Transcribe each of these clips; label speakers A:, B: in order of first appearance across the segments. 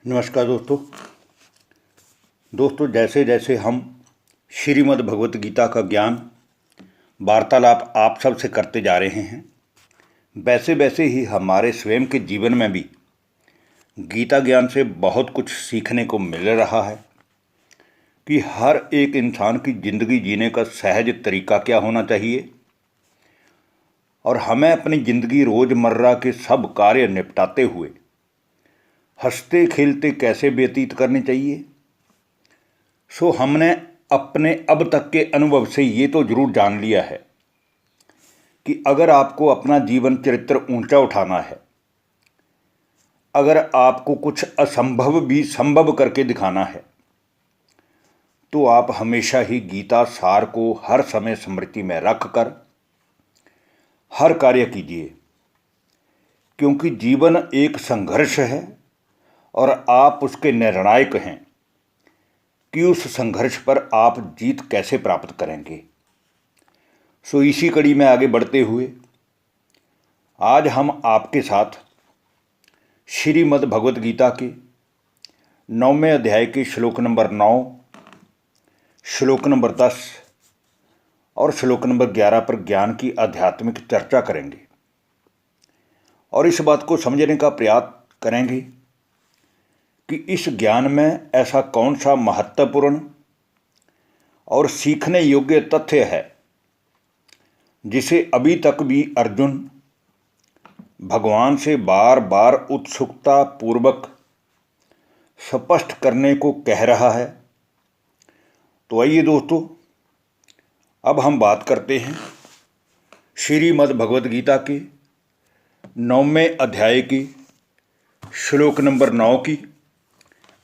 A: नमस्कार दोस्तों जैसे जैसे हम श्रीमद् भगवत गीता का ज्ञान वार्तालाप आप सब से करते जा रहे हैं, वैसे वैसे ही हमारे स्वयं के जीवन में भी गीता ज्ञान से बहुत कुछ सीखने को मिल रहा है कि हर एक इंसान की ज़िंदगी जीने का सहज तरीका क्या होना चाहिए और हमें अपनी ज़िंदगी रोज़मर्रा के सब कार्य निपटाते हुए हंसते खेलते कैसे व्यतीत करनी चाहिए। सो हमने अपने अब तक के अनुभव से ये तो ज़रूर जान लिया है कि अगर आपको अपना जीवन चरित्र ऊंचा उठाना है, अगर आपको कुछ असंभव भी संभव करके दिखाना है, तो आप हमेशा ही गीता सार को हर समय स्मृति में रख कर हर कार्य कीजिए, क्योंकि जीवन एक संघर्ष है और आप उसके निर्णायक हैं कि उस संघर्ष पर आप जीत कैसे प्राप्त करेंगे। सो इसी कड़ी में आगे बढ़ते हुए आज हम आपके साथ श्रीमद् भगवत गीता के 9वें अध्याय के श्लोक नंबर 9, श्लोक नंबर 10 और श्लोक नंबर 11 पर ज्ञान की आध्यात्मिक चर्चा करेंगे और इस बात को समझने का प्रयास करेंगे कि इस ज्ञान में ऐसा कौन सा महत्वपूर्ण और सीखने योग्य तथ्य है जिसे अभी तक भी अर्जुन भगवान से बार बार उत्सुकता पूर्वक स्पष्ट करने को कह रहा है। तो आइए दोस्तों, अब हम बात करते हैं श्रीमद् भगवत गीता के 9वें अध्याय की श्लोक नंबर 9 की,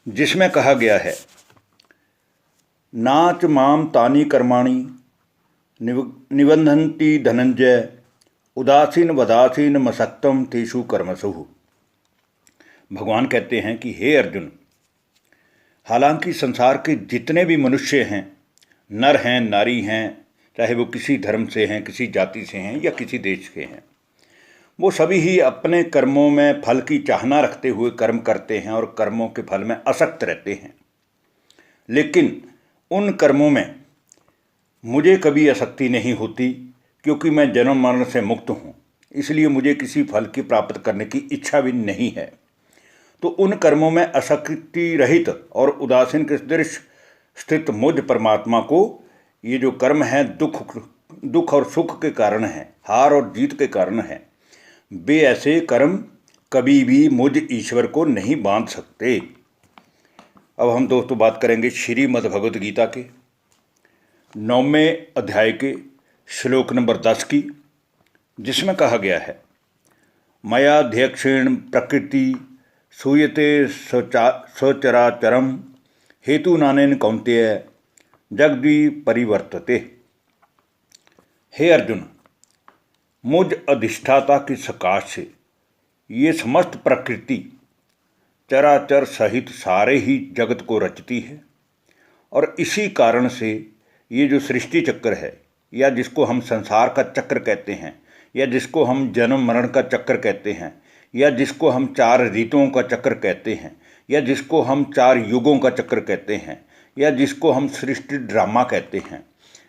A: जिसमें कहा गया है, नाच माम तानी कर्माणि निबंधन्ति धनंजय उदासीन वदासीन मसक्तम तेषु कर्मसु। भगवान कहते हैं कि हे अर्जुन, हालांकि संसार के जितने भी मनुष्य हैं, नर हैं, नारी हैं, चाहे वो किसी धर्म से हैं, किसी जाति से हैं या किसी देश के हैं, वो सभी ही अपने कर्मों में फल की चाहना रखते हुए कर्म करते हैं और कर्मों के फल में आसक्त रहते हैं। लेकिन उन कर्मों में मुझे कभी आसक्ति नहीं होती, क्योंकि मैं जन्म मरण से मुक्त हूँ, इसलिए मुझे किसी फल की प्राप्त करने की इच्छा भी नहीं है। तो उन कर्मों में आसक्ति रहित और उदासीन के सदृश स्थित मुझ परमात्मा को ये जो कर्म है दुख और सुख के कारण है, हार और जीत के कारण है, वे ऐसे कर्म कभी भी मुझ ईश्वर को नहीं बांध सकते। अब हम दोस्तों बात करेंगे श्रीमद् भगवत गीता के 9वें अध्याय के श्लोक नंबर 10 की, जिसमें कहा गया है, मयाध्यक्षेण प्रकृति सूयते सचराचरम हेतु नानेन कौन्तेय जगद्वी परिवर्तते। हे अर्जुन, मुझ अधिष्ठाता की सकाश से ये समस्त प्रकृति चराचर सहित सारे ही जगत को रचती है और इसी कारण से ये जो सृष्टि चक्र है, या जिसको हम संसार का चक्र कहते हैं, या जिसको हम जन्म मरण का चक्र कहते हैं, या जिसको हम 4 ऋतुओं का चक्र कहते हैं, या जिसको हम 4 युगों का चक्र कहते हैं, या जिसको हम सृष्टि ड्रामा कहते हैं,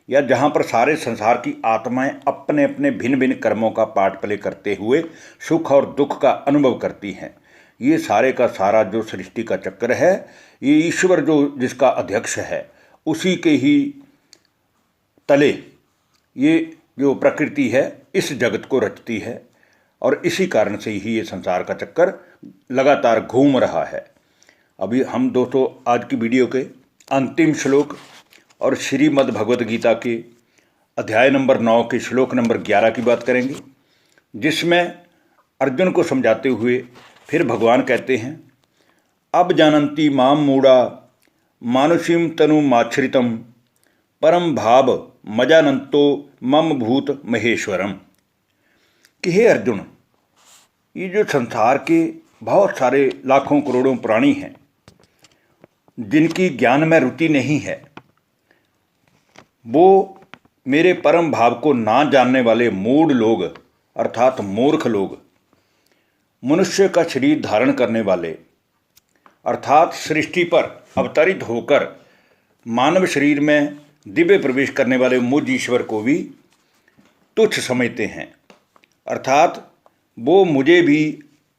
A: या जहाँ पर सारे संसार की आत्माएं अपने अपने भिन्न भिन्न कर्मों का पार्ट प्ले करते हुए सुख और दुख का अनुभव करती हैं, ये सारे का सारा जो सृष्टि का चक्र है, ये ईश्वर जो जिसका अध्यक्ष है, उसी के ही तले ये जो प्रकृति है इस जगत को रचती है और इसी कारण से ही ये संसार का चक्कर लगातार घूम रहा है। अभी हम दोस्तों आज की वीडियो के अंतिम श्लोक और श्रीमद् भगवत गीता के अध्याय नंबर 9 के श्लोक नंबर 11 की बात करेंगे, जिसमें अर्जुन को समझाते हुए फिर भगवान कहते हैं, अब जानन्ति माम मूढ़ा मानुषीम तनु माच्छ्रितम परम भाव मजानंतो मम भूत महेश्वरम। कि हे अर्जुन, ये जो संसार के बहुत सारे लाखों करोड़ों प्राणी हैं जिनकी ज्ञान में रुचि नहीं है, वो मेरे परम भाव को ना जानने वाले मूढ़ लोग अर्थात मूर्ख लोग, मनुष्य का शरीर धारण करने वाले अर्थात सृष्टि पर अवतरित होकर मानव शरीर में दिव्य प्रवेश करने वाले मुझ ईश्वर को भी तुच्छ समझते हैं। अर्थात वो मुझे भी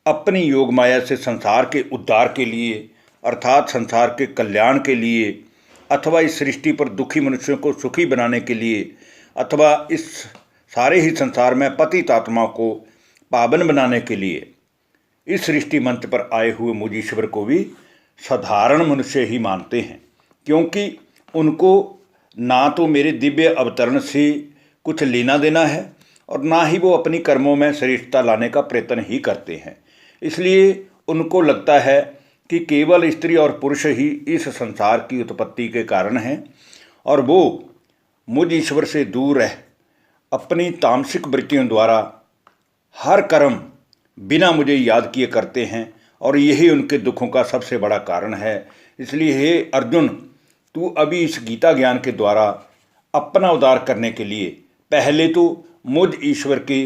A: अपनी योग माया से संसार के उद्धार के लिए, अर्थात संसार के कल्याण के लिए, अथवा इस सृष्टि पर दुखी मनुष्यों को सुखी बनाने के लिए, अथवा इस सारे ही संसार में पतित आत्माओं को पावन बनाने के लिए इस सृष्टि मंच पर आए हुए मुझ ईश्वर को भी साधारण मनुष्य ही मानते हैं, क्योंकि उनको ना तो मेरे दिव्य अवतरण से कुछ लेना देना है और ना ही वो अपनी कर्मों में श्रेष्ठता लाने का प्रयत्न ही करते हैं। इसलिए उनको लगता है कि केवल स्त्री और पुरुष ही इस संसार की उत्पत्ति के कारण हैं और वो मुझ ईश्वर से दूर रह अपनी तामसिक वृत्तियों द्वारा हर कर्म बिना मुझे याद किए करते हैं और यही उनके दुखों का सबसे बड़ा कारण है। इसलिए हे अर्जुन, तू अभी इस गीता ज्ञान के द्वारा अपना उद्धार करने के लिए पहले तो मुझ ईश्वर के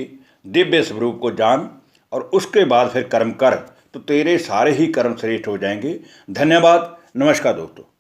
A: दिव्य स्वरूप को जान और उसके बाद फिर कर्म कर, तो तेरे सारे ही कर्म श्रेष्ठ हो जाएंगे। धन्यवाद। नमस्कार दोस्तों।